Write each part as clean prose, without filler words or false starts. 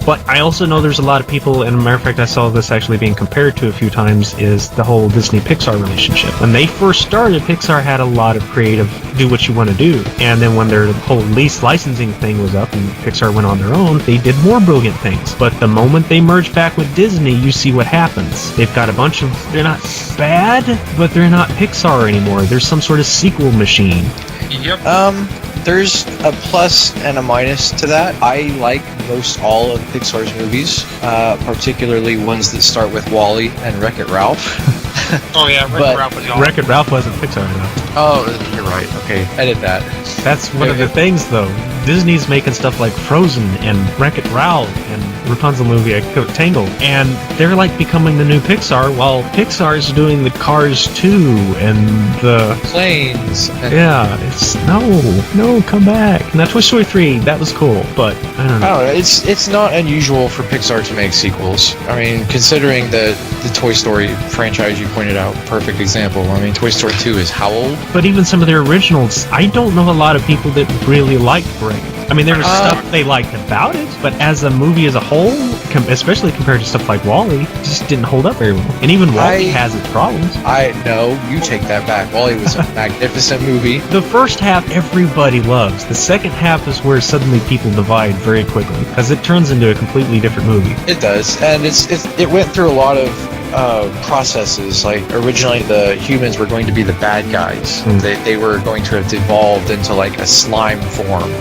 But I also know there's a lot of people, and a matter of fact, I saw this actually being compared to a few times, is the whole Disney-Pixar relationship. When they first started, Pixar had a lot of creative do what you want to do. And then when their whole lease licensing thing was up and Pixar went on their own, they did more brilliant things. But the moment they merged back with Disney, you see what happens. They've got a bunch of... They're not bad, but they're not Pixar anymore. There's some sort of sequel machine. Yep. There's a plus and a minus to that. I like most all of Pixar's movies, particularly ones that start with WALL-E and Wreck-It Ralph. Oh yeah, Wreck-It Ralph was awesome. Wreck-It Ralph wasn't Pixar enough. Oh, you're right. Okay, edit that. That's one of the things, though. Disney's making stuff like Frozen and Wreck-It Ralph and Rapunzel movie, Tangled, and they're like becoming the new Pixar, while Pixar's doing the Cars 2 and the... Planes. Yeah, it's... No, come back. And that Toy Story 3, that was cool, but I don't know. It's not unusual for Pixar to make sequels. I mean, considering the Toy Story franchise you pointed out, perfect example. I mean, Toy Story 2 is how old? But even some of their originals, I don't know a lot of people that really liked Brave. I mean, there was stuff they liked about it, but as a movie as a whole, especially compared to stuff like WALL-E, it just didn't hold up very well. And even WALL-E has its problems. No, you take that back. WALL-E was a magnificent movie. The first half everybody loves. The second half is where suddenly people divide very quickly, because it turns into a completely different movie. It does, and it went through a lot of processes. Like, originally the humans were going to be the bad guys. They were going to have evolved into like a slime form.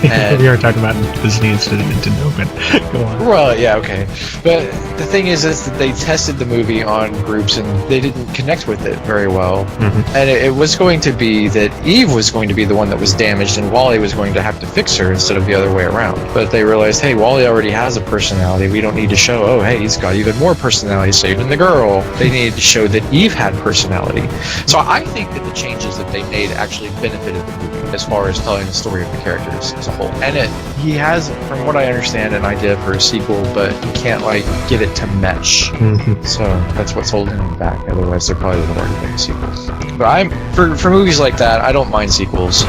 And we are talking about Disney instead of Nintendo, but go on. Well, yeah, okay. But the thing is that they tested the movie on groups and they didn't connect with it very well. Mm-hmm. And it was going to be that Eve was going to be the one that was damaged and WALL-E was going to have to fix her instead of the other way around. But they realized, hey, WALL-E already has a personality. We don't need to show, oh, hey, he's got even more personality, saving the girl. They needed to show that Eve had personality. So I think that the changes that they made actually benefited the movie as far as telling the story of the characters as a whole. And he has, from what I understand, an idea for a sequel, but he can't like get it to mesh. Mm-hmm. So that's what's holding him back. Otherwise, they're probably going to make a sequel. But for movies like that, I don't mind sequels.